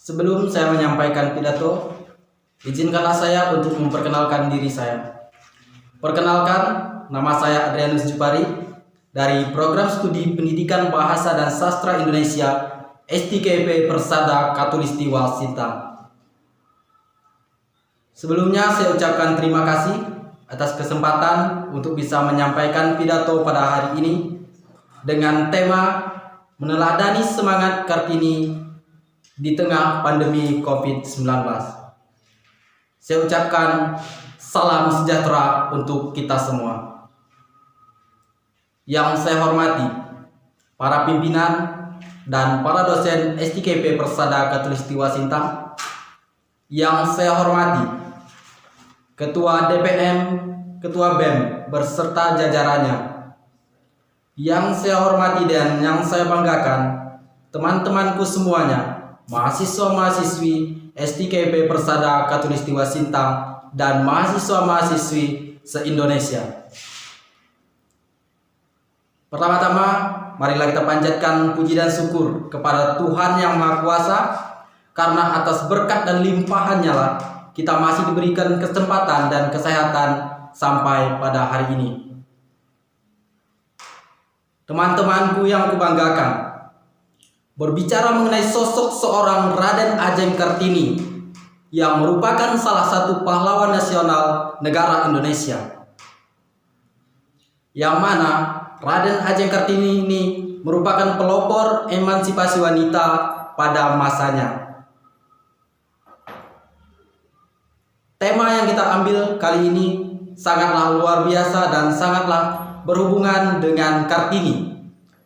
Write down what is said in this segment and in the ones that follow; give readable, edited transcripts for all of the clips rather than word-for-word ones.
Sebelum saya menyampaikan pidato, izinkanlah saya untuk memperkenalkan diri saya. Perkenalkan, nama saya Adrianus Jupari dari Program Studi Pendidikan Bahasa dan Sastra Indonesia STKP Persada Katulistiwa Sintang. Sebelumnya saya ucapkan terima kasih atas kesempatan untuk bisa menyampaikan pidato pada hari ini dengan tema meneladani semangat Kartini di tengah pandemi COVID-19. Saya ucapkan salam sejahtera untuk kita semua. Yang saya hormati para pimpinan dan para dosen STKP Persada Katulistiwa Sintang. Yang saya hormati Ketua DPM, Ketua BEM berserta jajarannya. Yang saya hormati dan yang saya banggakan teman-temanku semuanya, mahasiswa-mahasiswi STKP Persada Katulistiwa Sintang dan mahasiswa-mahasiswi se-Indonesia. Pertama-tama, marilah kita panjatkan puji dan syukur kepada Tuhan Yang Maha Kuasa, karena atas berkat dan limpahannya lah kita masih diberikan kesempatan dan kesehatan sampai pada hari ini. Teman-temanku yang kubanggakan, berbicara mengenai sosok seorang Raden Ajeng Kartini yang merupakan salah satu pahlawan nasional negara Indonesia, yang mana Raden Ajeng Kartini ini merupakan pelopor emansipasi wanita pada masanya. Tema yang kita ambil kali ini sangatlah luar biasa dan sangatlah berhubungan dengan Kartini,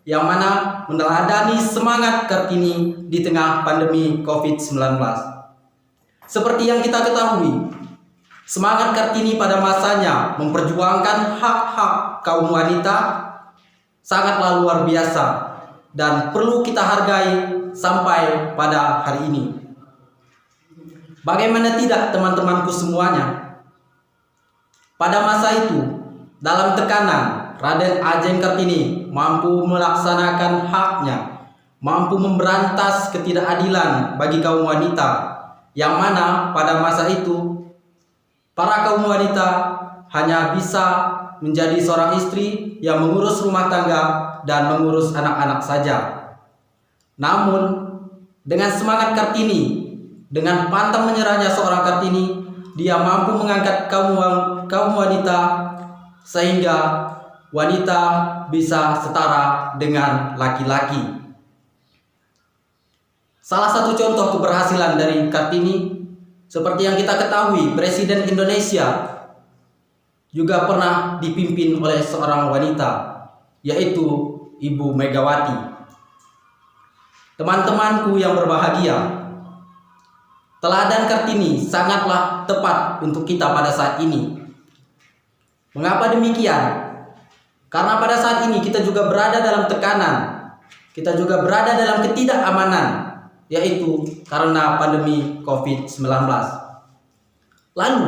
yang mana meneladani semangat Kartini di tengah pandemi COVID-19. Seperti yang kita ketahui, semangat Kartini pada masanya memperjuangkan hak-hak kaum wanita sangatlah luar biasa dan perlu kita hargai sampai pada hari ini. Bagaimana tidak teman-temanku semuanya? Pada masa itu, dalam tekanan, Raden Ajeng Kartini mampu melaksanakan haknya, mampu memberantas ketidakadilan bagi kaum wanita, yang mana pada masa itu para kaum wanita hanya bisa menjadi seorang istri yang mengurus rumah tangga dan mengurus anak-anak saja. Namun dengan semangat Kartini, dengan pantang menyerahnya seorang Kartini, dia mampu mengangkat kaum wanita sehingga wanita bisa setara dengan laki-laki. Salah satu contoh keberhasilan dari Kartini, seperti yang kita ketahui, Presiden Indonesia juga pernah dipimpin oleh seorang wanita, yaitu Ibu Megawati. Teman-temanku yang berbahagia, teladan Kartini sangatlah tepat untuk kita pada saat ini. Mengapa demikian? Karena pada saat ini kita juga berada dalam tekanan, kita juga berada dalam ketidakamanan, yaitu karena pandemi COVID-19. Lalu,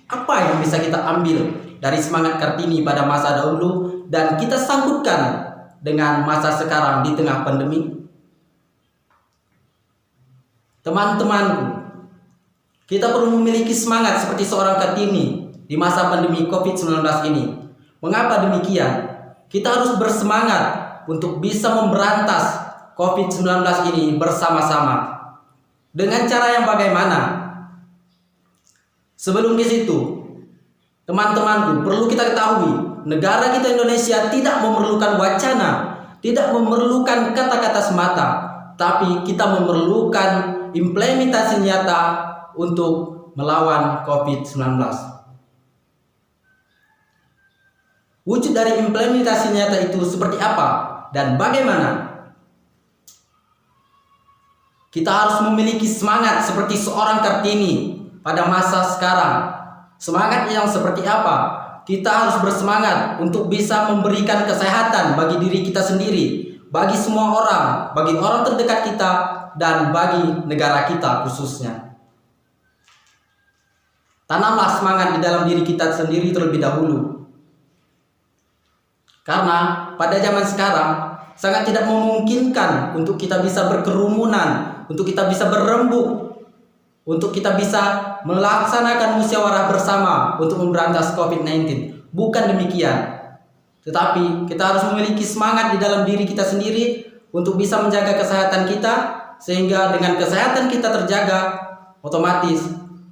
apa yang bisa kita ambil dari semangat Kartini pada masa dahulu dan kita sangkutkan dengan masa sekarang di tengah pandemi? Teman-temanku, kita perlu memiliki semangat seperti seorang Kartini di masa pandemi COVID-19 ini. Mengapa demikian? Kita harus bersemangat untuk bisa memberantas COVID-19 ini bersama-sama. Dengan cara yang bagaimana? Sebelum ke situ, teman-temanku, perlu kita ketahui, negara kita Indonesia tidak memerlukan wacana, tidak memerlukan kata-kata semata, tapi kita memerlukan implementasi nyata untuk melawan COVID-19. Wujud dari implementasi nyata itu seperti apa dan bagaimana? Kita harus memiliki semangat seperti seorang Kartini pada masa sekarang. Semangat yang seperti apa? Kita harus bersemangat untuk bisa memberikan kesehatan bagi diri kita sendiri, bagi semua orang, bagi orang terdekat kita, dan bagi negara kita khususnya. Tanamlah semangat di dalam diri kita sendiri terlebih dahulu. Karena pada zaman sekarang sangat tidak memungkinkan untuk kita bisa berkerumunan, untuk kita bisa berembuk, untuk kita bisa melaksanakan musyawarah bersama untuk memberantas COVID-19. Bukan demikian. Tetapi kita harus memiliki semangat di dalam diri kita sendiri untuk bisa menjaga kesehatan kita, sehingga dengan kesehatan kita terjaga, otomatis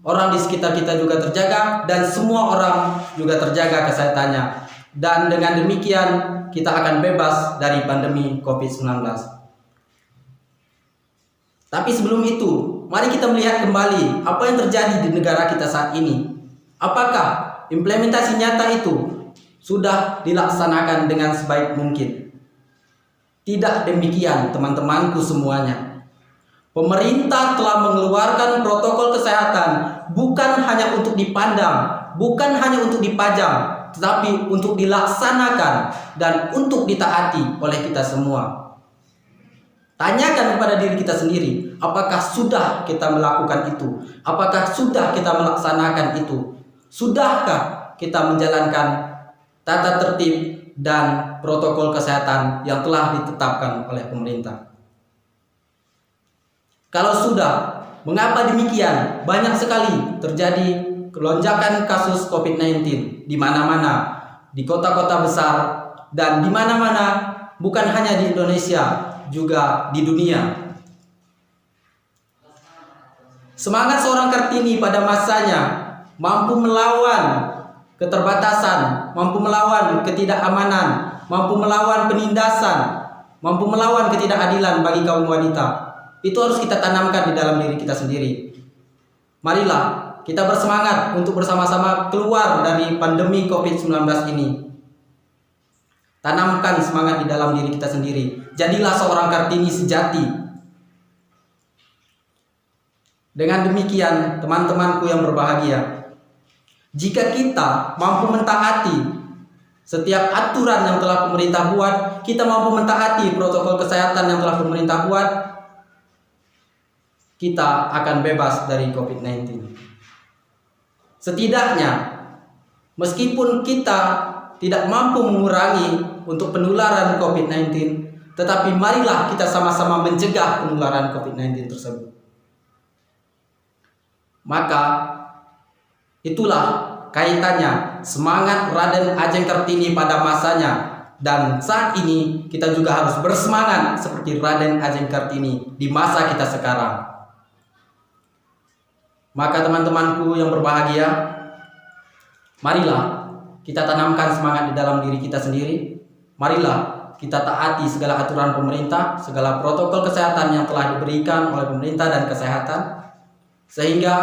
orang di sekitar kita juga terjaga dan semua orang juga terjaga kesehatannya. Dan dengan demikian kita akan bebas dari pandemi COVID-19. Tapi sebelum itu, mari kita melihat kembali apa yang terjadi di negara kita saat ini. Apakah implementasi nyata itu sudah dilaksanakan dengan sebaik mungkin? Tidak demikian, teman-temanku semuanya. Pemerintah telah mengeluarkan protokol kesehatan bukan hanya untuk dipandang, bukan hanya untuk dipajang, tetapi untuk dilaksanakan dan untuk ditaati oleh kita semua. Tanyakan kepada diri kita sendiri, apakah sudah kita melakukan itu? Apakah sudah kita melaksanakan itu? Sudahkah kita menjalankan tata tertib dan protokol kesehatan yang telah ditetapkan oleh pemerintah? Kalau sudah, mengapa demikian? Banyak sekali terjadi lonjakan kasus COVID-19 di mana-mana, di kota-kota besar dan di mana-mana, bukan hanya di Indonesia, juga di dunia. Semangat seorang Kartini pada masanya mampu melawan keterbatasan, mampu melawan ketidakamanan, mampu melawan penindasan, mampu melawan ketidakadilan bagi kaum wanita. Itu harus kita tanamkan di dalam diri kita sendiri. Marilah kita bersemangat untuk bersama-sama keluar dari pandemi COVID-19 ini. Tanamkan semangat di dalam diri kita sendiri. Jadilah seorang Kartini sejati. Dengan demikian, teman-temanku yang berbahagia, jika kita mampu mentaati setiap aturan yang telah pemerintah buat, kita mampu mentaati protokol kesehatan yang telah pemerintah buat, kita akan bebas dari COVID-19. Setidaknya, meskipun kita tidak mampu mengurangi untuk penularan COVID-19, tetapi marilah kita sama-sama mencegah penularan COVID-19 tersebut. Maka itulah kaitannya semangat Raden Ajeng Kartini pada masanya, dan saat ini kita juga harus bersemangat seperti Raden Ajeng Kartini di masa kita sekarang. Maka teman-temanku yang berbahagia, marilah kita tanamkan semangat di dalam diri kita sendiri. Marilah kita taati segala aturan pemerintah, segala protokol kesehatan yang telah diberikan oleh pemerintah dan kesehatan. Sehingga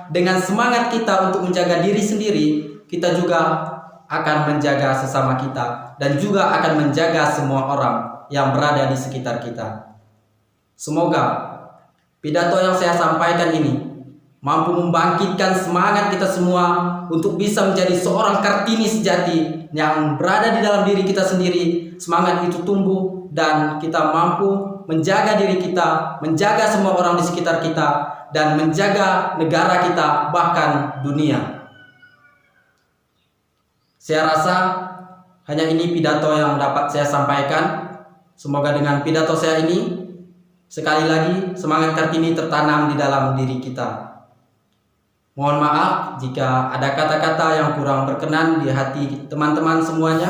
dengan semangat kita untuk menjaga diri sendiri, kita juga akan menjaga sesama kita dan juga akan menjaga semua orang yang berada di sekitar kita. Semoga pidato yang saya sampaikan ini mampu membangkitkan semangat kita semua untuk bisa menjadi seorang Kartini sejati yang berada di dalam diri kita sendiri. Semangat itu tumbuh dan kita mampu menjaga diri kita, menjaga semua orang di sekitar kita, dan menjaga negara kita, bahkan dunia. Saya rasa hanya ini pidato yang dapat saya sampaikan. Semoga dengan pidato saya ini, sekali lagi semangat Kartini tertanam di dalam diri kita. Mohon maaf jika ada kata-kata yang kurang berkenan di hati teman-teman semuanya,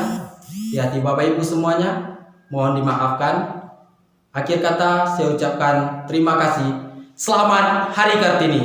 di hati Bapak Ibu semuanya, mohon dimaafkan. Akhir kata saya ucapkan terima kasih. Selamat Hari Kartini.